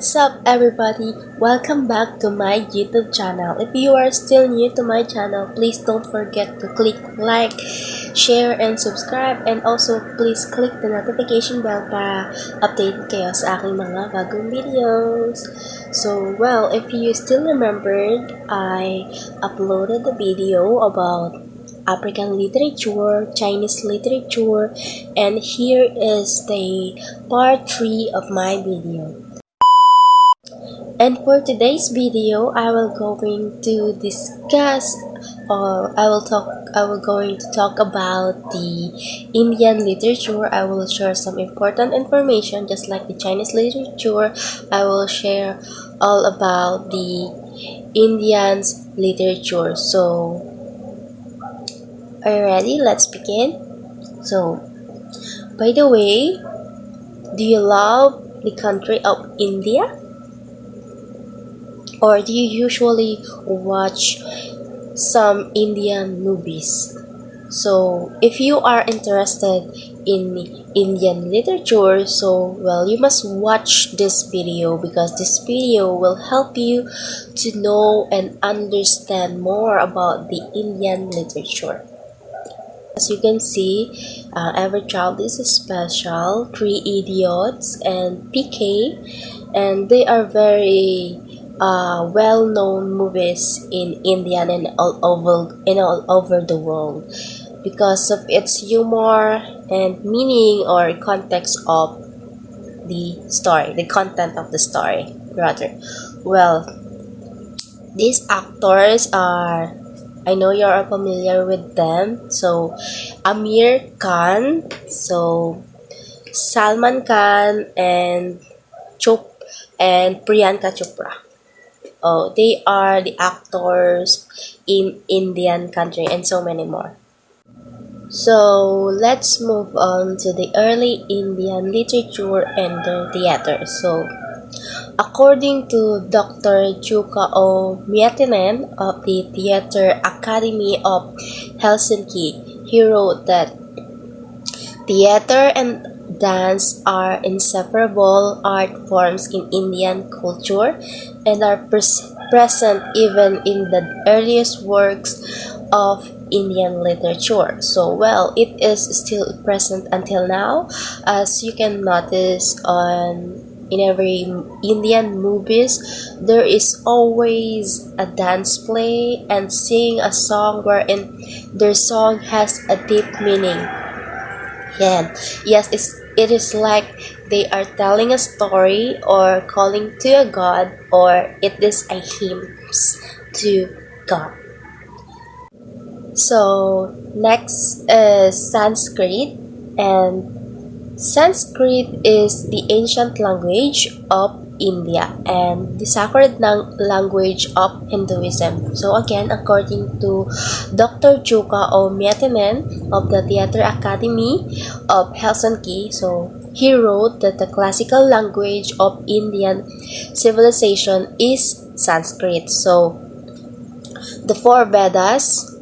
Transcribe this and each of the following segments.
What's up everybody? Welcome back to my YouTube channel. If you are still new to my channel, please don't forget to click like, share, and subscribe. And also please click the notification bell para update kayo sa aking mga bagong videos. So if you still remembered, I uploaded a video about African literature, Chinese literature, and here is the part 3 of my video. And for today's video, I will going to discuss or I will going to talk about the Indian literature. I will share some important information just like the Chinese literature. I will share all about the Indian's literature. So are you ready? Let's begin. So by the way, do you love the country of India? Or do you usually watch some Indian movies? So if you are interested in Indian literature, you must watch this video because this video will help you to know and understand more about the Indian literature. As you can see, Every Child is Special, Three Idiots, and PK, and they are very well-known movies in India and all over the world because of its humor and meaning or context of the story, the content of the story rather. Well, these actors are, I know you are familiar with them. So Amir Khan, so Salman Khan, and Priyanka Chopra. Oh, they are the actors in Indian country and so many more. So let's move on to the early Indian literature and the theater. So according to Dr. Jukka O. Miettinen of the Theater Academy of Helsinki, he wrote that theater and dance are inseparable art forms in Indian culture and are present even in the earliest works of Indian literature. So it is still present until now, as you can notice in every Indian movies, there is always a dance play and sing a song wherein their song has a deep meaning. Yeah, yes, it is like they are telling a story or calling to a god, or it is a hymn to God. So next is Sanskrit, and Sanskrit is the ancient language of India and the sacred language of Hinduism. So again, according to Dr. Jukka O. Miettinen of the Theater Academy of Helsinki, so he wrote that the classical language of Indian civilization is Sanskrit. So the four Vedas,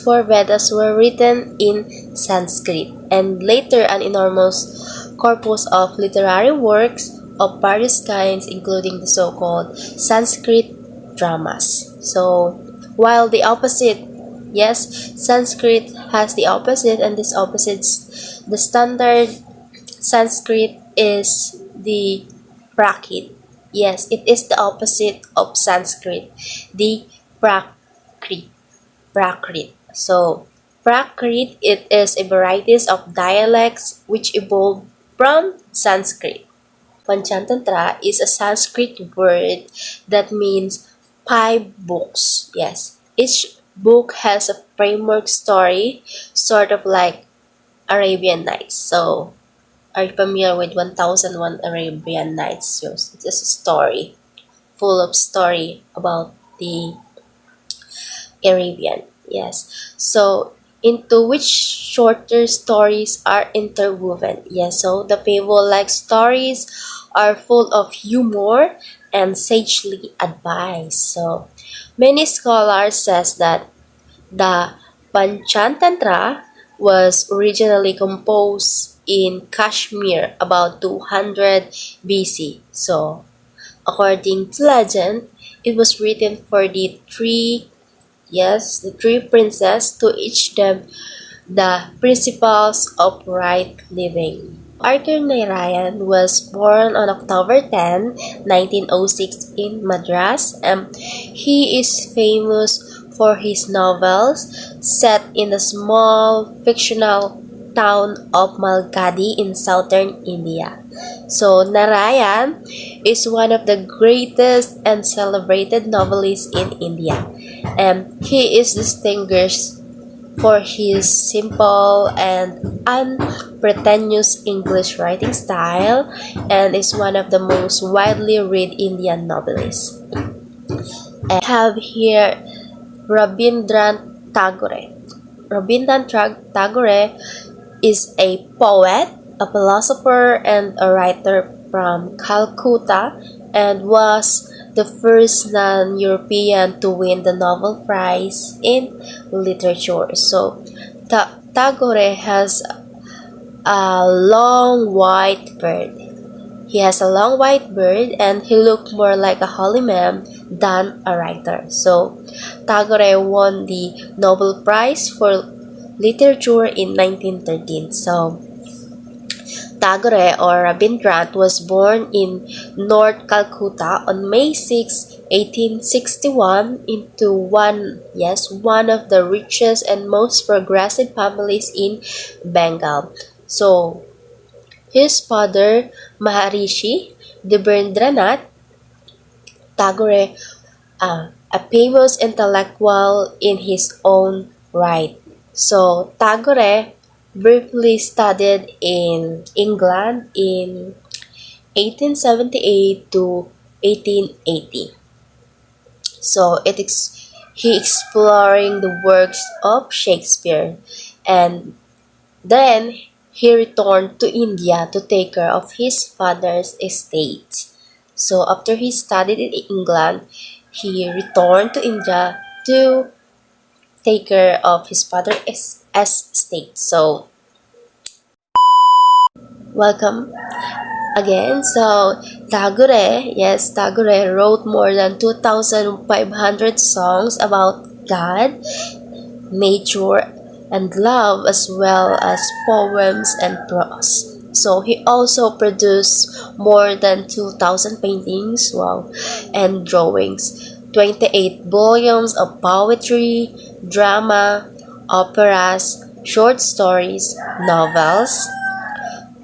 four Vedas were written in Sanskrit, and later an enormous corpus of literary works of various kinds, including the so-called Sanskrit dramas. So, while the opposite, Sanskrit has the opposite, and this opposites, the standard Sanskrit is the Prakrit. Yes, it is the opposite of Sanskrit, the Prakrit. So, Prakrit, it is a variety of dialects which evolved from Sanskrit. Panchatantra is a Sanskrit word that means 5 books. Yes, each book has a framework story, sort of like Arabian Nights. So, are you familiar with 1001 Arabian Nights? So, it is a story, full of story about the Arabian. Yes. So, into which shorter stories are interwoven. Yes, so the fable-like stories are full of humor and sagely advice. So, many scholars says that the Panchatantra was originally composed in Kashmir about 200 BC. So, According to legend, it was written for the three princes to teach them the principles of right living. Arthur Narayan was born on October 10, 1906 in Madras, and he is famous for his novels set in the small fictional town of Malgadi in southern India. So Narayan is one of the greatest and celebrated novelists in India, and he is distinguished for his simple and unpretentious English writing style and is one of the most widely read Indian novelists. And I have here Rabindranath Tagore. Rabindranath Tagore is a poet, a philosopher, and a writer from Calcutta and was the first non-European to win the Nobel Prize in Literature. So, Tagore has a long white beard. He has a long white beard and he looked more like a holy man than a writer. So, Tagore won the Nobel Prize for Literature in 1913. So, Tagore or Rabindranath was born in North Calcutta on May 6, 1861 into one of the richest and most progressive families in Bengal. So, his father, Maharishi Debendranath Tagore, a famous intellectual in his own right. So, Tagore briefly studied in England in 1878 to 1880. So, he exploring the works of Shakespeare, and then he returned to India to take care of his father's estate. So, after he studied in England, he returned to India to take care of his father's estate. So, welcome again. So, Tagore wrote more than 2,500 songs about God, nature, and love, as well as poems and prose. So, he also produced more than 2,000 paintings, and drawings, 28 volumes of poetry, drama, operas, short stories, novels,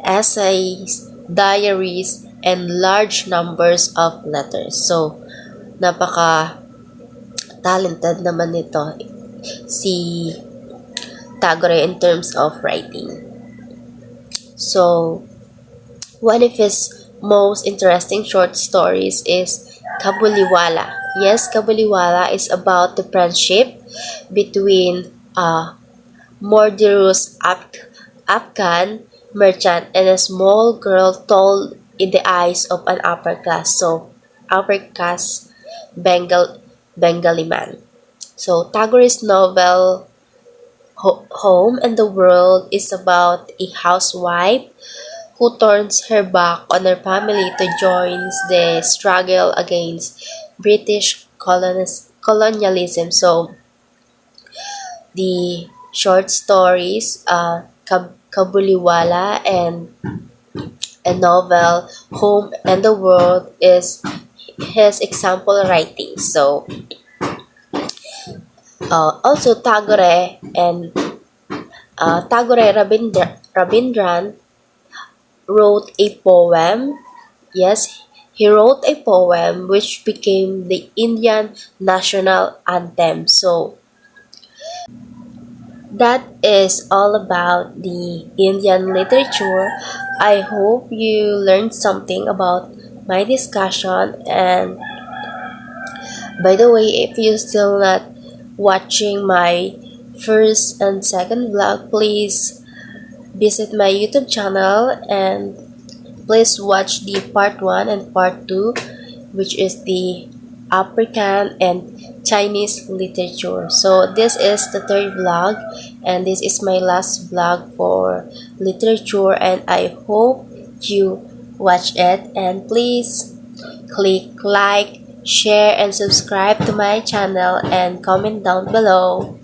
essays, diaries, and large numbers of letters. So, napaka-talented naman nito si Tagore in terms of writing. So, one of his most interesting short stories is Kabuliwala. Yes, Kabuliwala is about the friendship between a murderous Afghan merchant and a small girl told in the eyes of an upper caste Bengali man. So Tagore's novel Home and the World is about a housewife who turns her back on her family to join the struggle against British colonialism. So the short stories, Kabuliwala, and a novel Home and the World is his example writing. So also Tagore Rabindranath wrote a poem. Yes, he wrote a poem which became the Indian national anthem. So that is all about the Indian literature. I hope you learned something about my discussion. And by the way, if you're still not watching my first and second vlog, please visit my YouTube channel and please watch the part 1 and part 2, which is the African and Chinese literature. So this is the third vlog and this is my last vlog for literature, and I hope you watch it, and please Click like, share, and subscribe to my channel and comment down below.